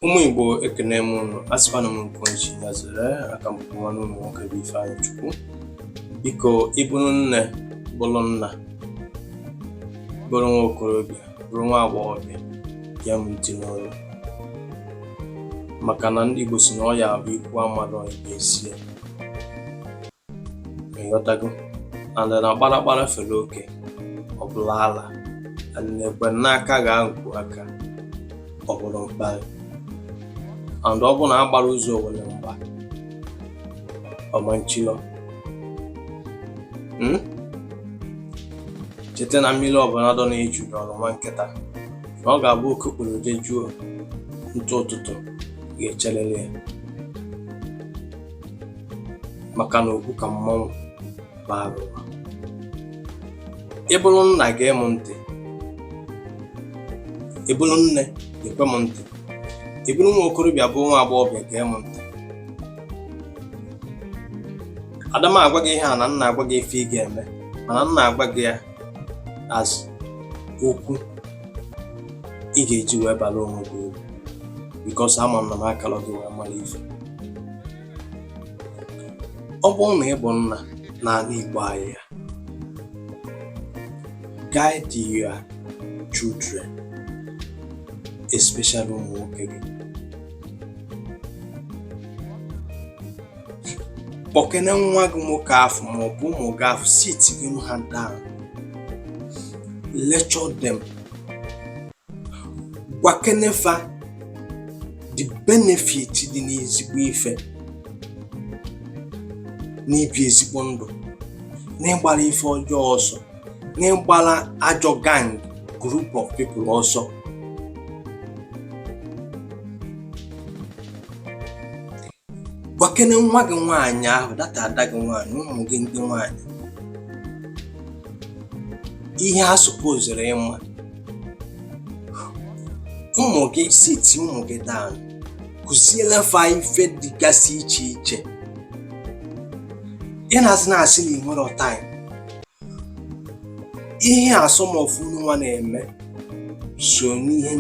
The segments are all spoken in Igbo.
Ụmụ Igbo ekene m unu, asịkwana m nke onye ya zere aka m bụ nwanne ụmụ nwoke bụ Ifeanyịchukwu. Biko ịbụrụ nne, bụrụ nna, bụrụ nwa okorobịa, bụrụ nwa agbọghọbịa, ya m ntị n'ọrụ, maka na ndị Igbo si na ọya bụ ikwu amarọ ibe esi ya. Ịghọtago? And na gbaragbara fere oke ọbụla ala ekwe n'aka ga-agụ aka ọbụrụ mkparị, and ọ bụ na agbara ụzọ were mgba ọmanchilo. Cheta na mmiri ọbụla dọ na-eju n'ọnụma nkịta na ọ ga-abụ oke kpụrụ dejuo ntụ ụtụtụ ga-echelele ya, maka na okwu ka mmọnwụ bara ụwa. Ịbụrụ nna ga-emu ntị, ịbụrụ nne ga-ekwe m ntị, ịbụrụ nwa okorobịa bụ nwa agbọghọbịa ga-emu ntị. Adama agwa gị ihe a na nna agwa gị ife ị ga-eme, mana nna agwa gị ya azụ okwu ị ga-eji wee bara onwe gị uru, because ama m na m akala gị wee mara ife. Ọ bụrụ na ị bụ nna n'ala Igbo anyị ya, guide your children, especially ụmụ nwoke gị. Kpọkene nwa gị nwoke afọ maọbụ ụmụ gị afọ, sit gị ha down, lecture them, gwakenefa the benefit dị n'ezigbo ife, n'ibi ezigbo ndụ, n'ịgbara ife ọjọọ ọsọ, n'ịgbara ajọ gang group of people ọsọ. Gwakene nwa gị nwaanyị ahụ, data ada gị nwaanyị, ụmụ gị ndị nwaanyị, ihe a supozere ịma. Ụmụ gị siti ụmụ gị down, kụziele fa ife dịgasị iche iche. Ị na-asị na-asị na inwero time. Ihe asọmọfụ nwa na-eme so n'ihe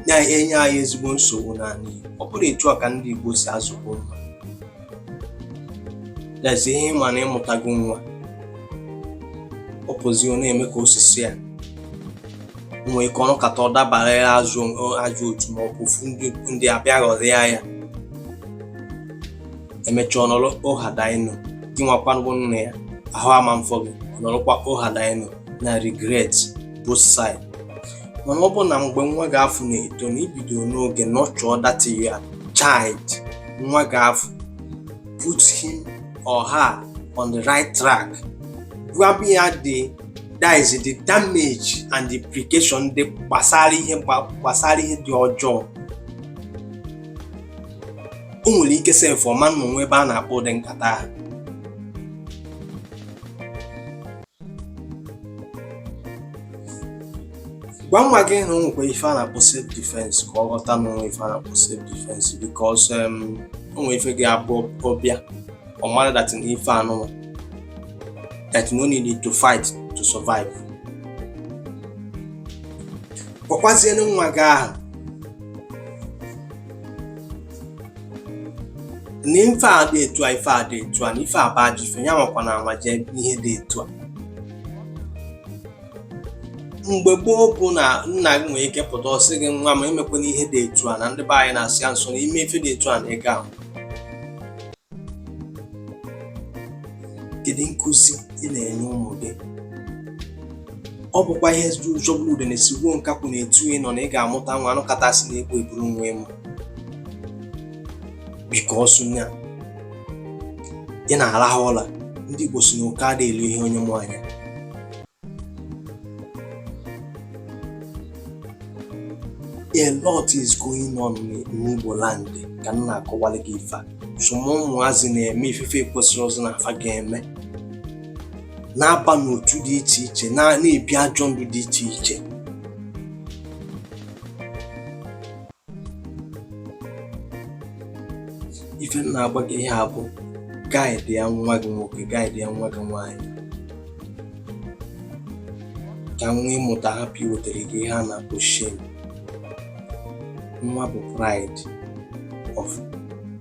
na-enye anyị ezigbo nsogbu n'ala Igbo. Ọ bụrụ etu a ka ndị Igbo si azụkwu nwa. Dazi ihe ịma na ịmụtago nwa, ọ pụzi ọ na-eme ka osisi ya nwee ike ọnụ kata ọ dabara ya ajọ otu ma ọ bụ ofu ndị abịa ghọrịa ya, emechaa ọnọrọ ụhadaino gị nwakwanụ nna ya ahụ ama mfọ gị, nọrọkwa ụhadaino na regret both side. Mana ọ bụ na mgbe nwa gị afọ na-eto na ibido n'oge nurture that your child, nwa gị afọ, put him or her on the right track, gwa ya that is the damage and the implication dị gbasara ihe dị ọjọọ. O nwere ike sef ọma nnụnụ ebe a na-akpọ ụdị nkata ha. Gwa nwa gị na o nwekwa ife a na-akpọ self defense ka ọ ghọta na onwe ife a na-akpọ self defense, because o nwere ife ga-abụ ọbịa ọ mara that na ife anụnwa that no need to fight to survive. Gwakwazienụ nwa gị ahụ na ife a dị etu a, ife a dị etu a, na ife a bụ ajọ ife, ya nwakwa na amaje ihe dị etu a. Mgbe gboo bụ na nna gị nwere ike pụta ọsị gị nwa ma emekwana ihe dị etu a, na ndị be anyị na-asị ya nso na ime ife dị etu a na ịga ahụ. Kedu nkụzi ị na-enye ụmụ gị? Ọ bụkwa ihe jọbụrụ ude na-esigbuo nkakwụ na-etu ị nọ na ị ga-amụta nwa anụkatasị na egwu eburu nwa ịmụ. Because nya ị na-arahụ ụra, ndị Igbo si na oke ada elu ihe onye mụ anya. A lot is going on n'Igbo land ka m na-akọwalị gị ife a. Sọmụ ụmụazị na-eme ifefe kwesịrị ọzọ na afa ga-eme, na-aba n'otu dị iche iche, na-ebi ajọ ndụ dị iche iche. Ife m na-agba gị ihe abụ guide ya nwa gị nwoke, guide ya nwa gị nwaanyị, ka nwa ịmụta hapụ iwetara gị ihe a na-akpọ shame. nwa bụ pride of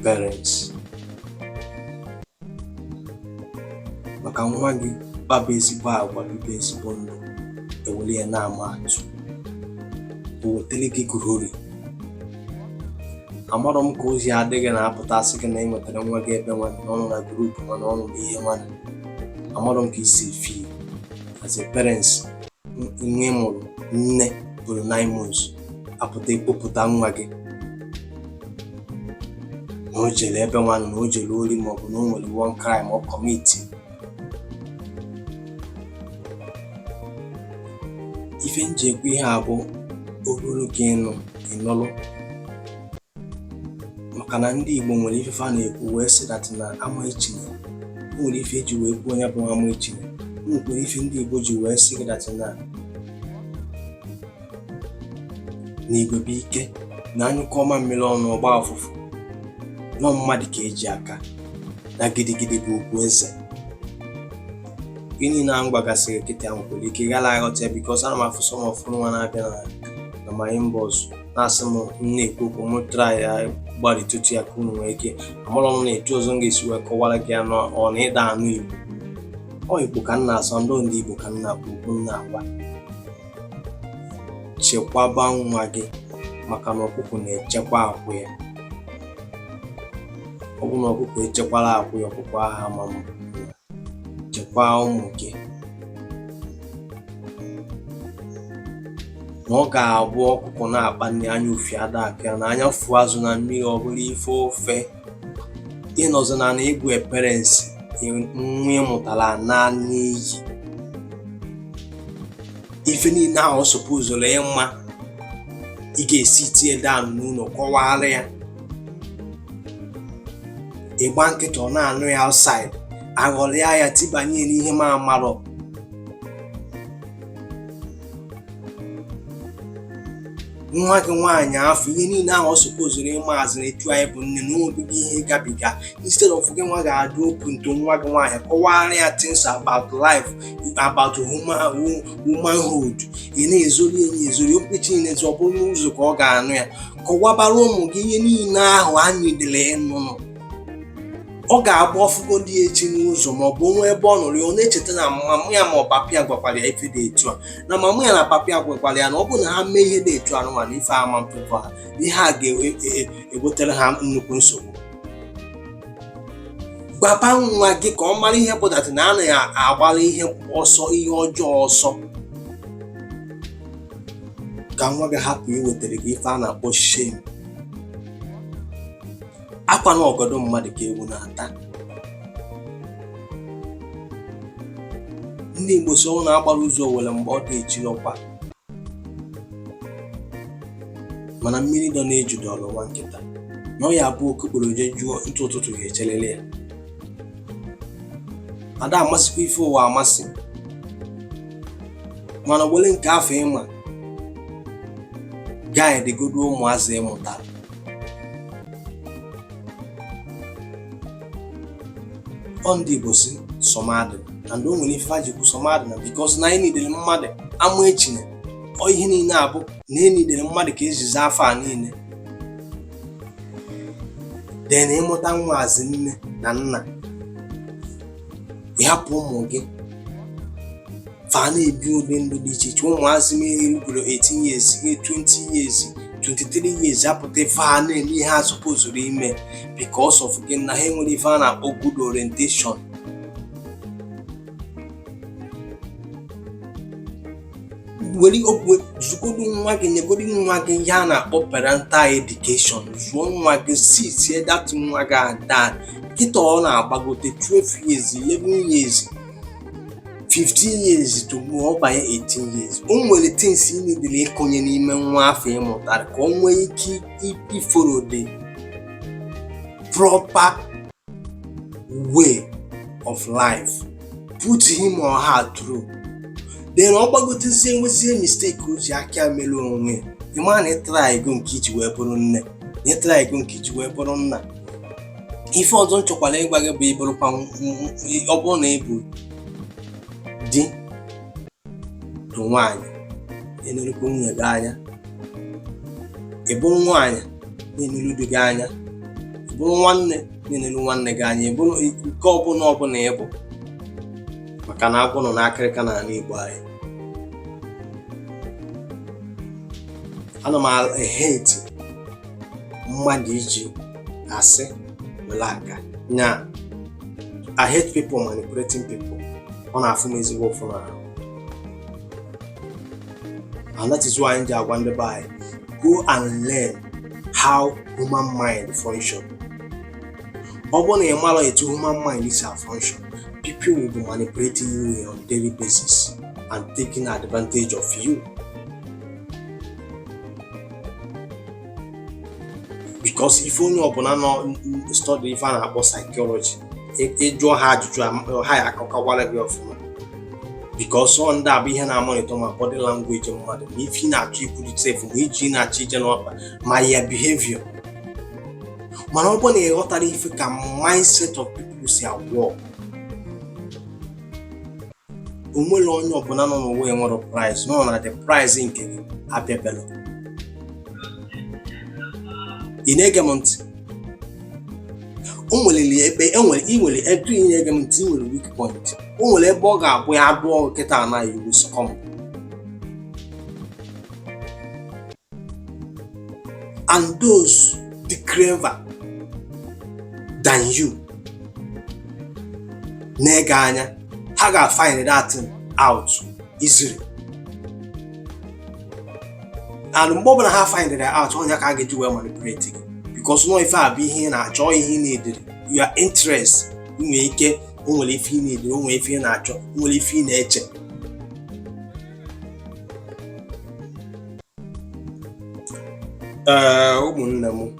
parents. Maka nwa gị kpaba ezigbo agwa, bibe ezigbo ndụ, ewere ya na-ama atụ, o wetara gị glory. Amarọ m ka ozi adịghị na-apụta asị gị na ị nwetara nwa gị ebe nwanne n'ọnụ na grupu mana ọnụ na ihe nwanne. Amarọ m ka isi feel as a parents. Nwa mụrụ nne bụrụ 9 months apụta ekpopụta nwa gị na o jere ebe nwanne, na o jere ori, maọbụ na o nwere one crime or commit. Ife nji ekwu ihe a bụ oburu gị ịnụrụ, maka na ndị Igbo nwere ife fa na-ekwu wee sị dat na ama ichinye. O nwere ife eji wee kwuo onye bụ ama ichinye. O nwekwara ife ndị Igbo ji wee sị gị dat na Igwe bụ ike, na anyụkọ ọma mmiri ọnụ ọgba ọfụfụ, nọ mmadụ ka eji aka, na gidigidi bụ ugwu eze. Gịnị na mgbagasịrị kịta ahụ nwere ike ghara aghọta, bikos ana m afụ sọm ọfụrụ nwa na-abịa na ma inbox na-asị m na-ekwu okwu m try ya gbarịtụtụ ya ka unu nwee ike. Amarọ m na-etu ọzọ m ga-esi wee kọwara gị anụ ọ na ịda anụ Igbo. Ọ Igbo ka m na-asọ, ndị Igbo ka m na-akpọ okwu m na-agwa. Chekwaba nwa gị, maka na ọkụkọ na-echekwa akwụ ya. Ọ bụ na ọkụkọ echekwala akwụ ya, ọkụkọ aha ma mbụ. Chekwaa ụmụ gị, na ọ ga-abụ ọkụkọ na-akpa nri anya ufi ada aka ya, na anya fụọ azụ na mmiri, ọ bụla ife ofe. Ịnọzọ na egwu parents, nwa ịmụtara naanị iyi. Ife niile ahụ ọ sọpụzụrụ ịma, ị ga-esi tie down n'ụlọ kọwara ya. Ịgba nkịta ọ na-anụ ya outside, aghọrịa ya tibanye n'ihe ma amarọ. Nwa gị nwaanyị afọ ihe niile ahụ ọ sọpụzụrụ ịma azịrị etu anyị bụ nne na obibi ihe gabiga. Instead of gị nwa ga-adụ open to nwa gị nwaanyị, kọwara ya things about life, about womanhood. Ị na-ezori enyi ezori, okpechi niile ọ bụrụ n'ụzọ ka ọ ga-anụ ya. Kọwabara ụmụ gị ihe niile ahụ anyị dịrị ịnụnụ. Ọ ga-agba ọfụgo dị echi n'ụzọ, maọbụ onwe ebe ọ nọrọ, ọ na-echeta na mama ya ma ọ papa ya gwakwara ya ife dị etu a, na mama ya na papa ya gwakwara ya na ọ bụ na ha mee ihe dị etu anụnwa na ife ama mpụkọ ha, ihe a ga-egotere ha nnukwu nsogbu. Gwaba nwa gị ka ọ mara ihe pụtara na a na-agbara ihe ọsọ, ihe ọjọọ ọsọ, ka nwa gị hapụ iwetara gị ife a na-akpọ shame. Akwa na ọgọdọ mmadụ ka ewu na-ata. Ndị Igbo si ọ na-agbara ụzọ were mgbe ọ dị echi ọkwa, mana mmiri dọ na-ejudo ọrụ nwa nkịta, na ọ ya bụ okokporo je jụọ ntụ ụtụtụ ga-echelele ya. Ada amasịkwa ife ụwa amasị, mana were nke afọ ịma guide godo ụmụazị ịmụtara. Ọ ndị Igbo si sọmadị, na ndị o nwere ife jikwu sọmadị na bikos na anyị nidere mmadụ amụ echinye. Ọ ihe niile abụ na enidere mmadụ ka ejizi afọ a niile. Den ịmụta nwaazị nne na nna, ịhapụ ụmụ gị fa na-ebi ụdị ndụ dị iche iche. Ụmụazị mmiri rugoro 18 years, 20 years, 23 years apụta ife a na-eme ihe a sọpụzụrụ ime because of gị na ha enwere ife a na-akpọ good orientation. Were okwu zụgodu nwa gị, nyegodi nwa gị ihe a na-akpọ parental education. Zụọ nwa gị, sie dat nwa gị ada. Kịta ọ na-agbagote 12 years, 11 years, 15 years to ọ banye 18 years. O nwere things ị niile ịkonye n'ime nwa afọ ịmụtara ka o nwee ike iforo the proper way of life, put him or her through. Then ọ gbagotezie nwezie mistake o ji aka mere onwe. Ịma na ịtara ego nke iji wee bụrụ nne, na ịtara ego nke iji wee bụrụ nna. Ife ọzọ nchọkwara ịgwa gị bụ ịbụrụkwa ọ bụrụ na ịbụ di bụ nwaanyị, enerekwa nwunye gị anya. ị bụrụ nwaanyị na-enelu di gị anya, ị bụrụ nwanne na-enelu nwanne gị anya, ị bụrụ nke ọbụla ịbụ, maka na agwọ nọ n'akịrịka n'ala Igbo anyị. Ana m eheti mmadụ iji asị were aka nya. I hate people manipulating people. Ọ na-afụ m ezigbo ụfụ n'ahụ. And that is why ndị agwa ndị be anyị, go and learn how human mind function. Ọ bụrụ na ị mara etu human mind is function, people will be manipulating you on a daily basis and taking advantage of you. Because if onye ọbụla nọ study ife a na-akpọ psychology, ịjụọ ha ajụjụ ha ya akọkawara gị ọfụma. Because ọ ndị a bụ ihe na-amonitọ ma body language mmadụ, ma ife ị na-achọ ikwurịta efu, ma iji na-achọ ije n'ọkpa, ma ya behavior. Mana ọ bụrụ na ị ghọtara ife ka mindset of people si agwọ, o nwere onye ọbụla nọ n'ụwa enwere prize, nọ na the prize nke gị abịabela. Ị na-ege m ntị? O nwere ebe ị nwere ebe ị na-ege m ntị, ị nwere weak point. O nwere ebe ọ ga-abụ ya abụọ nkịta anaghị iwu sọkọm. And those the clever than you na-ege anya, ha ga-find that thing out easily. And mgbe ọbụla ha find it out, onye ka a ga-eji wee manipulate gị. Because no ife a bụ ihe ị na-achọ, ihe ị na-edere, your interest. Ị nwere ike, o nwere ife ị na-edere, o nwere ife ị na-achọ, o nwere ife ị na-eche. Ụmụnne m,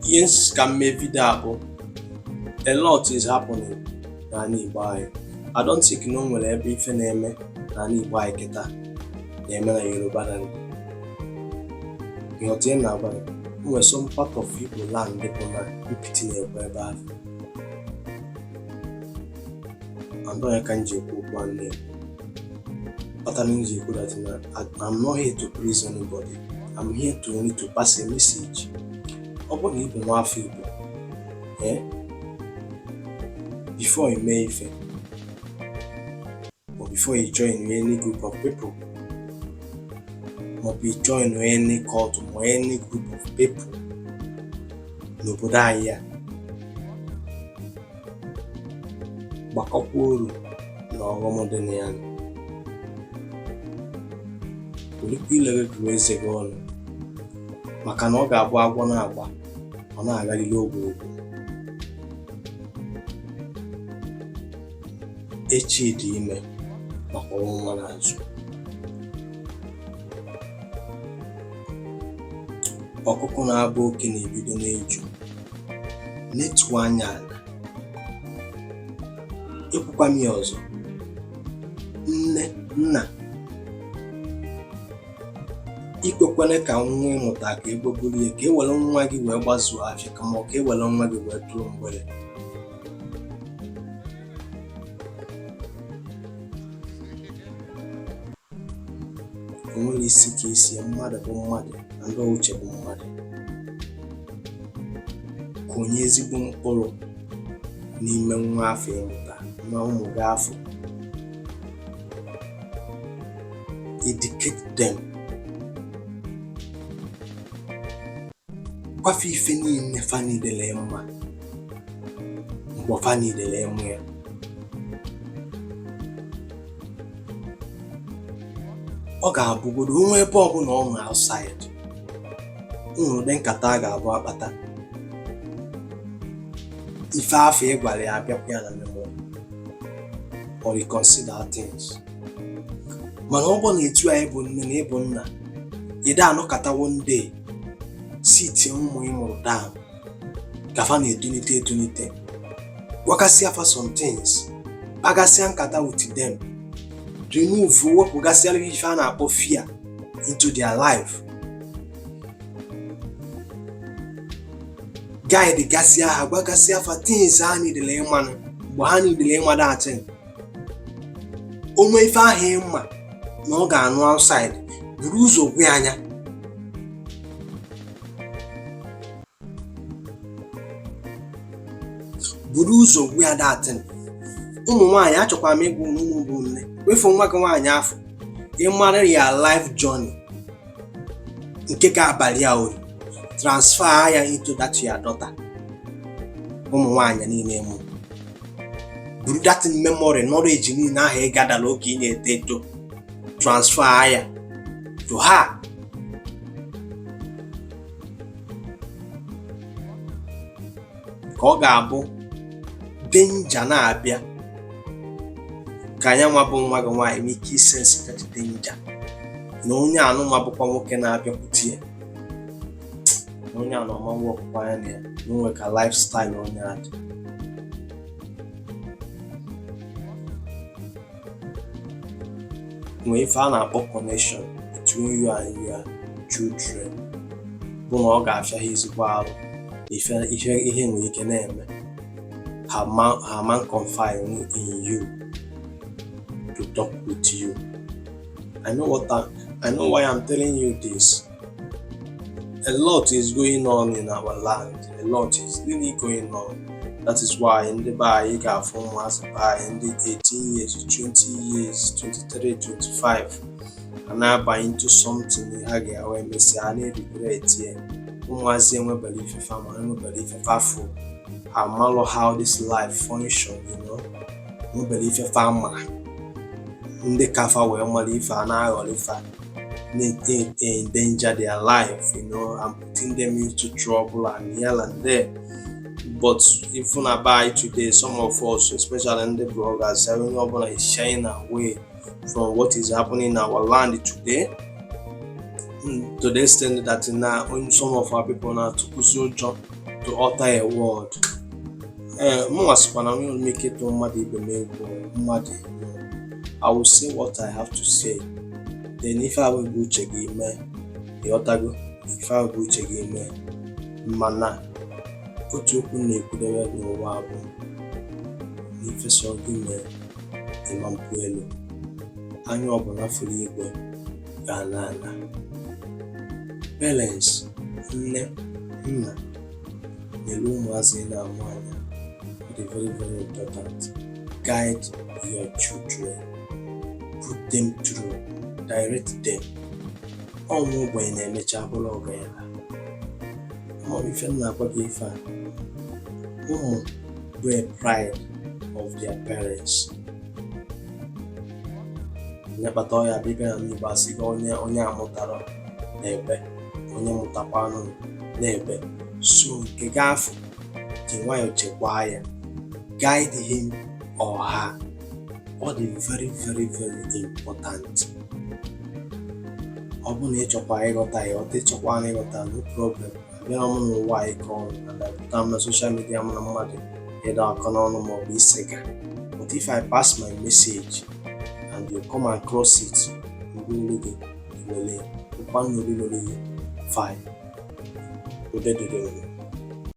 ihe ka m mee vidio a bụ a lot is happening n'ala Igbo anyị. I don't think na o nwere ebe ife na-eme n'ala Igbo anyị kịta na-eme na Yoruba land. Ịghọta ihe na-agba ya, o nwere some part of Igbo land bụ na mpịtị na-ekwe ebe ahụ. And onye ka m ji ekwu okwu nwanne ya. Kpatara m ji ekwu that I'm not here to please anybody. I'm here to only to pass a message. Ọ bụrụ na ị bụ nwa afọ Igbo, before you mee ife, or before you join any group of people, or you join any cult or any group of people n'obodo anyị ya, gbakọkwa uru na ọghọm dị na ya. Werekwa ilere gụrụ eze gị ọnụ, maka na ọ ga-abụ agwọ na-agba, ọ na-agarịrị ogologo. Echi dị ime maka ọnwụnwa n'azụ. Ọkụkọ na-abụ oke na-ebido n'eju, netuo anya ala. Ekwukwa m ya ọzọ, nne, nna, ikwekwana ka nwa ịmụta ka egboburu ya, ka e were nwa gị wee gbazuo afịa, kama ka e were nwa gị wee tụọ mgbere. O nwere isi ka isi, mmadụ bụ mmadụ na ndị uche bụ mmadụ. Ka onye ezigbo mkpụrụ n'ime nwa afọ ịmụta na ụmụ gị afọ, educate them. Kwafe ife niile fa niile mma mgbe fa niile mụ ya. Ọ ga-abụgodo onwe ebe ọbụla ọ nọ outside, ụdị nkata a ga-abụ akpata ife afọ ị gwara ya abịakwa ya na memory or reconsider things. Mana ọ bụ na etu anyị bụ nne na ịbụ nna, ịda anọkata one day siti ụmụ ị mụrụ down, gafa na-edunite, gwakasịa fa some things, bagasịa nkata with them, remove wepụgasịa ife a na-akpọ fear into their life, guide gasịa ha, gwagasịa fa things ha niile ịmanụ mgbe ha niile ịmada atị. Onwe ife ahụ ịma na ọ ga-anụ outside, buru ụzọ gwe anya. buru ụzọ gwa ya datin. Ụmụ nwaanyị achọkwara m ịgwa ụmụ bụ nne, wefu nwa gị nwaanyị afọ ịmara ya life journey nke ga-abalị ya uru, transfer ya into that your daughter. Ụmụ nwaanyị niile mụ buru that memory, knowledge niile ahụ ị gadala oge ị na-eto eto, transfer ya to her. Ka ọ ga-abụ danger na-abịa, ka anya nwa bụ nwa gị nwaanyị nwee ike isensi that danger na onye anụma bụkwa nwoke na-abịakwute ya, na onye anụma wepụkwa anya na ya, na onwe ka lifestyle onye adị. Nwee ife a na-akpọ connection between you and your children, bụ na ọ ga-afịa ha ezigbo arụ ihe nwere ike na-eme ha man confide in you to talk with you. I know why I'm telling you this. A lot is going on in our land. A lot is really going on. That is why in the Bible you got from in the 18 years, 20 years, 23, 25, and I buy into something I get away. I need regret here. I believe if I'm believe if I fool. I know how this life function, you know. I believe if I'm ndị kafa wee mara ife a na-aghọrọ ife endanger their life, you know, and putting them into trouble and here and there. But even about today, some of us, especially in the bloggers, everyone is shying away from what is happening in our land today, to the extent that now some of our people now to utter a word. I will say what I have to say. Then if I will go check email, if I will go check email, mana otu okwu na-ekwudewe n'ụwa bụ n'ifesa oge ime ịma mpụ elu, anya ọbụla furu igwe ga n'ala. Parents, nne, nna, nyere ụmụazị na-amụ anya dị very important. Guide your children, put them through, direct them. Ụmụ ogbenye na-emecha bụrụ ọgaranya. Ife m na-agwa gị ife a, ụmụ bụ a pride of their parents. Nyekpata ọya bịbịa na n'Igbo asị gị onye amụtara n'ebe, onye mụtakwanụ n'ebe. So nke gị afọ ji nwayọọ chekwaa ya, guide him or her. Ọ dị very important. Ọ bụ na ịchọkwa ịghọta ya, ọ dị ịchọkwa na ịghọta, no problem. Abịa m n'ụwa anyị ka ọnụ na na-epụta m na social media m na mmadụ ịdọ aka n'ọnụ maọbụ isega. But if I pass my message and you come across it, olu gị wele ụkwa n'olu gị fine. Ude